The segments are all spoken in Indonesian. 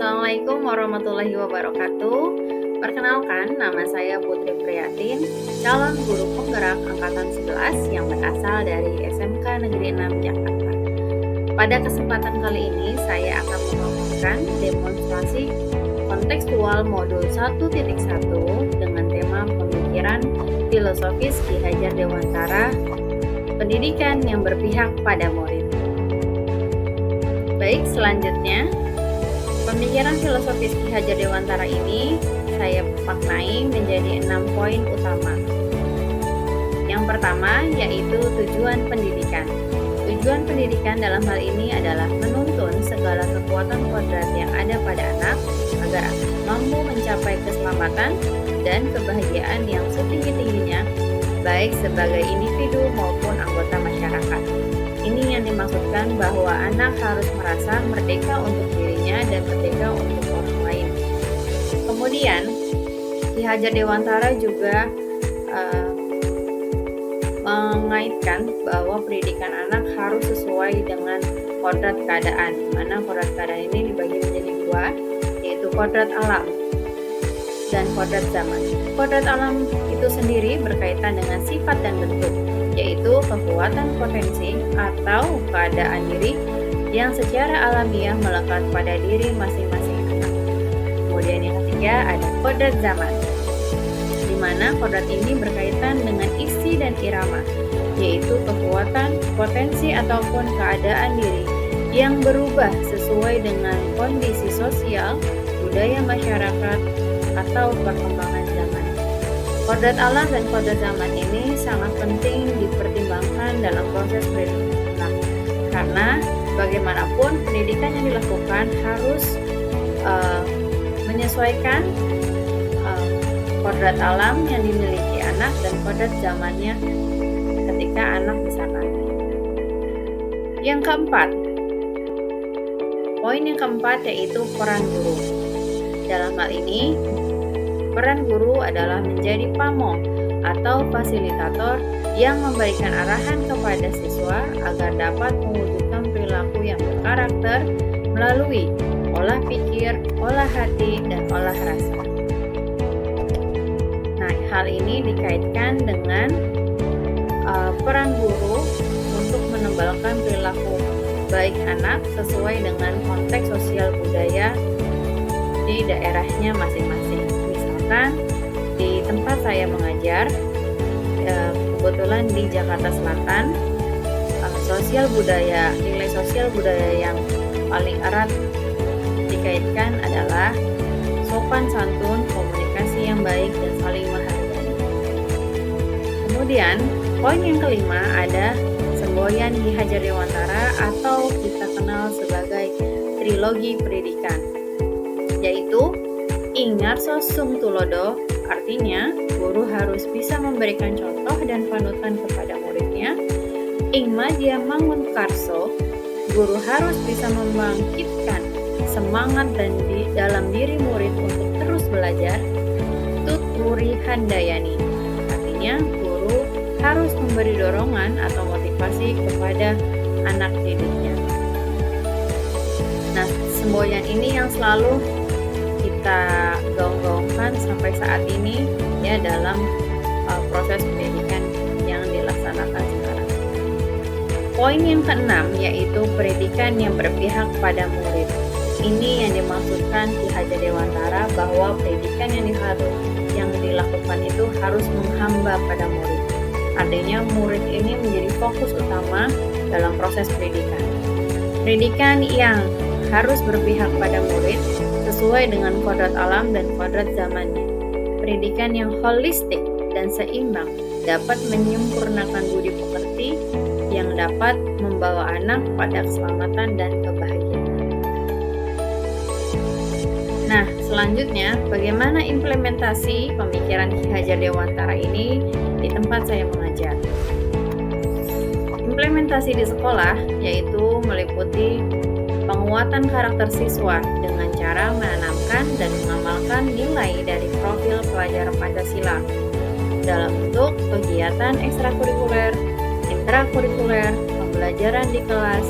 Assalamualaikum warahmatullahi wabarakatuh. Perkenalkan, nama saya Putri Priyatin, calon guru penggerak angkatan 11 yang berasal dari SMK Negeri 6 Jakarta. Pada kesempatan kali ini, saya akan membawakan demonstrasi kontekstual modul 1.1 dengan tema pemikiran filosofis Ki Hajar Dewantara, pendidikan yang berpihak pada murid. Baik, selanjutnya, pemikiran filosofis Ki Hajar Dewantara ini saya maknai menjadi 6 poin utama. Yang pertama yaitu tujuan pendidikan. Tujuan pendidikan dalam hal ini adalah menuntun segala kekuatan kodrat yang ada pada anak agar mampu mencapai keselamatan dan kebahagiaan yang setinggi-tingginya baik sebagai individu maupun anggota masyarakat. Ini yang dimaksudkan bahwa anak harus merasa merdeka untuk dirinya dan merdeka untuk orang lain. Kemudian, Ki Hajar Dewantara juga mengaitkan bahwa pendidikan anak harus sesuai dengan kodrat keadaan, di mana kodrat keadaan ini dibagi menjadi dua, yaitu kodrat alam dan kodrat zaman. Kodrat alam itu sendiri berkaitan dengan sifat dan bentuk, yaitu kekuatan potensi atau keadaan diri yang secara alamiah melekat pada diri masing-masing anak. Kemudian yang ketiga ada kodrat zaman, di mana kodrat ini berkaitan dengan isi dan irama, yaitu kekuatan, potensi ataupun keadaan diri yang berubah sesuai dengan kondisi sosial, budaya masyarakat, atau perkembangan zaman. Kodrat alam dan kodrat zaman ini sangat penting dipertimbangkan dalam proses pendidikan anak, karena bagaimanapun pendidikan yang dilakukan harus menyesuaikan kodrat alam yang dimiliki anak dan kodrat zamannya ketika anak besar nanti. Yang keempat, poin yang keempat yaitu peran guru. Dalam hal ini, peran guru adalah menjadi pamong atau fasilitator yang memberikan arahan kepada siswa agar dapat mewujudkan perilaku yang berkarakter melalui olah pikir, olah hati, dan olah rasa. Nah, hal ini dikaitkan dengan peran guru untuk menebalkan perilaku baik anak sesuai dengan konteks sosial budaya di daerahnya masing-masing. Misalkan di tempat saya mengajar, kebetulan di Jakarta Selatan, nilai sosial budaya yang paling erat dikaitkan adalah sopan santun, komunikasi yang baik, dan saling menghargai. Kemudian, poin yang kelima ada semboyan Ki Hajar Dewantara atau kita kenal sebagai trilogi pendidikan, yaitu Ingarso Sung Tulodo, artinya guru harus bisa memberikan contoh dan panutan kepada muridnya. Ingma dia mangun karso, guru harus bisa membangkitkan semangat dan dalam diri murid untuk terus belajar. Tuturi Handayani, artinya guru harus memberi dorongan atau motivasi kepada anak didiknya. Nah, semboyan ini yang selalu kita gaung-gaungkan sampai saat ini ya dalam proses pendidikan yang dilaksanakan sekarang. Poin yang keenam yaitu pendidikan yang berpihak pada murid. Ini yang dimaksudkan Ki Hajar Dewantara bahwa pendidikan yang dilakukan itu harus menghamba pada murid. Artinya murid ini menjadi fokus utama dalam proses pendidikan. Pendidikan yang harus berpihak pada murid sesuai dengan kodrat alam dan kodrat zamannya. Pendidikan yang holistik dan seimbang dapat menyempurnakan budi pekerti yang dapat membawa anak pada keselamatan dan kebahagiaan. Nah, selanjutnya bagaimana implementasi pemikiran Ki Hajar Dewantara ini di tempat saya mengajar. Implementasi di sekolah yaitu meliputi penguatan karakter siswa dengan cara menanamkan dan mengamalkan nilai dari profil pelajaran Pancasila dalam bentuk kegiatan ekstrakurikuler, intrakurikuler, pembelajaran di kelas,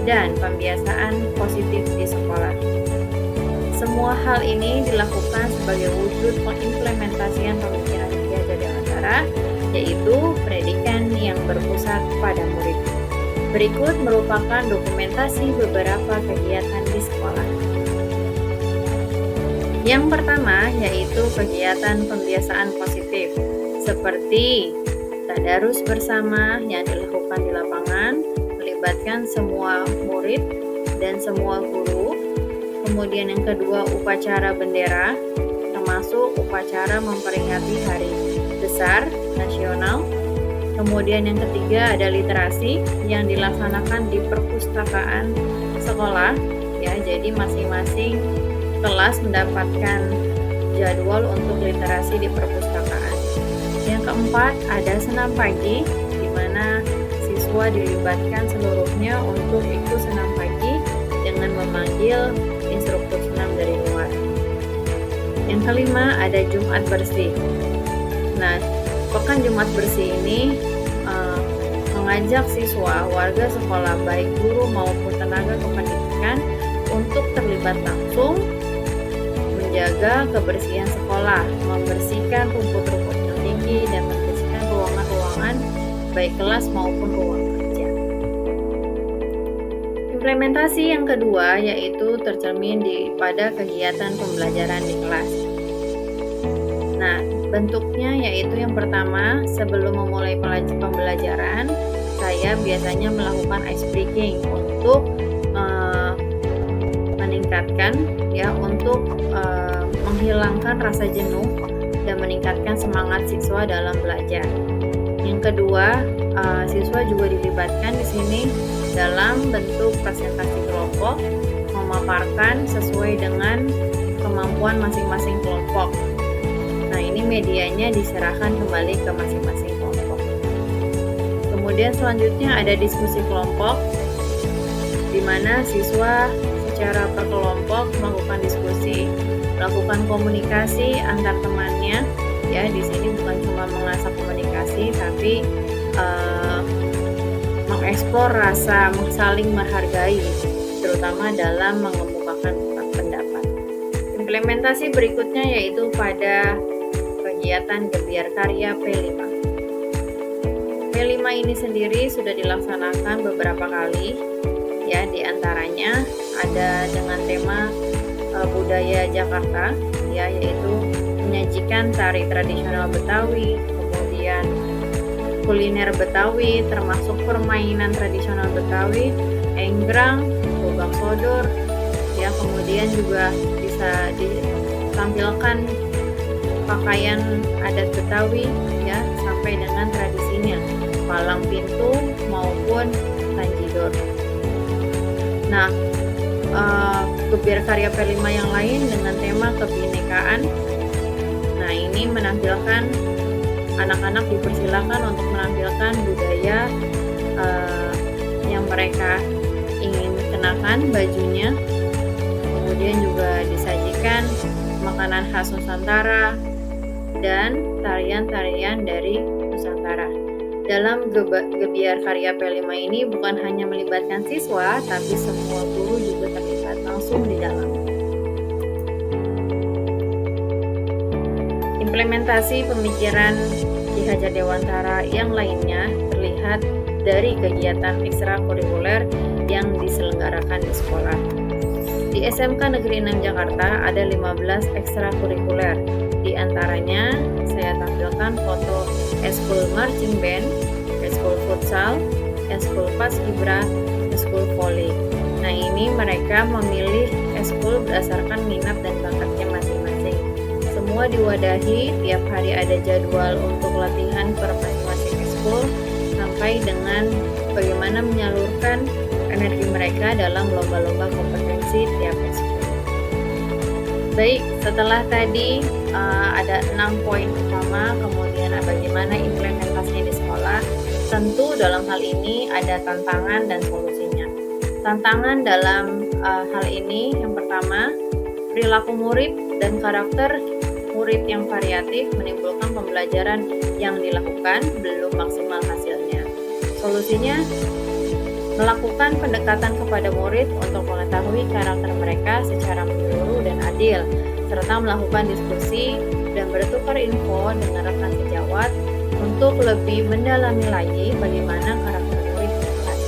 dan pembiasaan positif di sekolah. Semua hal ini dilakukan sebagai wujud pengimplementasian pemikiran Ki Hajar Dewantara, yaitu pendidikan yang berpusat pada murid. Berikut merupakan dokumentasi beberapa kegiatan di sekolah. Yang pertama yaitu kegiatan pembiasaan positif, seperti tadarus bersama yang dilakukan di lapangan, melibatkan semua murid dan semua guru. Kemudian yang kedua, upacara bendera, termasuk upacara memperingati Hari Besar Nasional. Kemudian yang ketiga ada literasi yang dilaksanakan di perpustakaan sekolah, ya. Jadi masing-masing kelas mendapatkan jadwal untuk literasi di perpustakaan. Yang keempat ada senam pagi, di mana siswa dilibatkan seluruhnya untuk ikut senam pagi dengan memanggil instruktur senam dari luar. Yang kelima ada Jumat bersih. Nah, pekan Jumat bersih ini mengajak siswa, warga sekolah, baik guru maupun tenaga kependidikan untuk terlibat langsung menjaga kebersihan sekolah, membersihkan rumput-rumput yang tinggi dan membersihkan ruangan-ruangan baik kelas maupun ruang kerja. Implementasi yang kedua yaitu tercermin pada kegiatan pembelajaran di kelas. Nah, bentuknya yaitu yang pertama, sebelum memulai pembelajaran, saya biasanya melakukan ice breaking untuk meningkatkan, ya, untuk menghilangkan rasa jenuh dan meningkatkan semangat siswa dalam belajar. Yang kedua, siswa juga dilibatkan di sini dalam bentuk presentasi kelompok, memaparkan sesuai dengan kemampuan masing-masing kelompok. Nah, ini medianya diserahkan kembali ke masing-masing kelompok. Kemudian selanjutnya ada diskusi kelompok, di mana siswa secara per kelompok melakukan diskusi, melakukan komunikasi antar temannya. Ya, di sini bukan cuma mengasah komunikasi, tapi mengeksplor rasa saling menghargai, terutama dalam mengemukakan pendapat. Implementasi berikutnya yaitu pada kegiatan Gebiar Karya P5. P5 ini sendiri sudah dilaksanakan beberapa kali, ya, diantaranya ada dengan tema budaya Jakarta, ya, yaitu menyajikan tari tradisional Betawi, kemudian kuliner Betawi termasuk permainan tradisional Betawi, enggrang, gobang sodor, ya, kemudian juga bisa ditampilkan pakaian adat Betawi, ya, sampai dengan tradisinya palang pintu maupun tanjidor. Nah, Gebiar Karya P5 yang lain dengan tema kebinekaan. Nah, ini menampilkan anak-anak dipersilakan untuk menampilkan budaya yang mereka ingin kenakan bajunya. Kemudian juga disajikan makanan khas Nusantara dan tarian-tarian dari Nusantara. Dalam Gebiar Karya P5 ini bukan hanya melibatkan siswa, tapi semua guru juga terlibat langsung di dalamnya. Implementasi pemikiran Ki Hajar Dewantara yang lainnya terlihat dari kegiatan ekstrakurikuler yang diselenggarakan di sekolah. Di SMK Negeri 6 Jakarta ada 15 ekstrakurikuler. Di antaranya saya tampilkan foto Eskul Marching Band, Eskul Futsal, Eskul Paskibra, Eskul Volley. Nah, ini mereka memilih eskul berdasarkan minat dan bakatnya masing-masing. Semua diwadahi, tiap hari ada jadwal untuk latihan per masing-masing eskul, sampai dengan bagaimana menyalurkan energi mereka dalam lomba-lomba kompetensi tiap eskul. Baik, setelah tadi ada 6 poin utama, kemudian bagaimana implementasinya di sekolah. Tentu dalam hal ini ada tantangan dan solusinya. Tantangan dalam hal ini yang pertama, perilaku murid dan karakter murid yang variatif menimbulkan pembelajaran yang dilakukan belum maksimal hasilnya. Solusinya, melakukan pendekatan kepada murid untuk mengetahui karakter mereka secara menyeluruh dan ada adil, serta melakukan diskusi dan bertukar info dengan rekan sejawat untuk lebih mendalami lagi bagaimana karakter murid berkelas.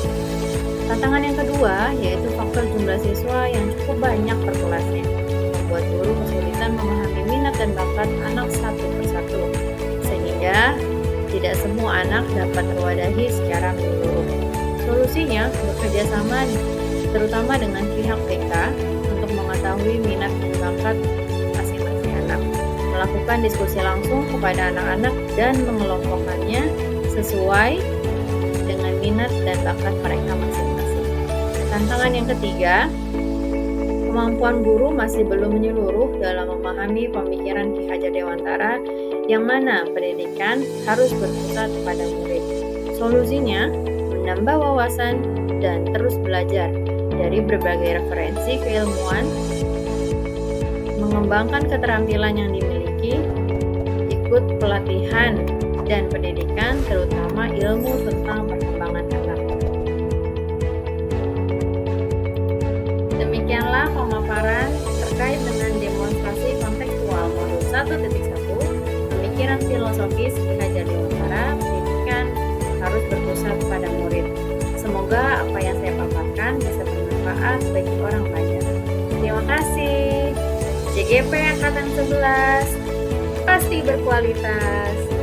Tantangan yang kedua yaitu faktor jumlah siswa yang cukup banyak per kelasnya, membuat guru kesulitan memahami minat dan bakat anak satu persatu, sehingga tidak semua anak dapat terwadahi secara menyeluruh. Solusinya bekerja sama terutama dengan pihak TK untuk mengetahui minat dan bakat masing-masing anak, melakukan diskusi langsung kepada anak-anak dan mengelompokkannya sesuai dengan minat dan bakat mereka masing-masing. Tantangan yang ketiga, kemampuan guru masih belum menyeluruh dalam memahami pemikiran Ki Hajar Dewantara yang mana pendidikan harus berpusat pada murid. Solusinya, menambah wawasan dan terus belajar dari berbagai referensi keilmuan, mengembangkan keterampilan yang dimiliki, ikut pelatihan dan pendidikan terutama ilmu tentang perkembangan anak. Demikianlah pemaparan terkait dengan demonstrasi kontekstual modul 1.1 pemikiran filosofis Ki Hajar Dewantara, pendidikan harus berpusat pada murid. Semoga apa yang saya paparkan bisa bermanfaat bagi orang banyak. Terima kasih. JGP Angkatan 11 pasti berkualitas.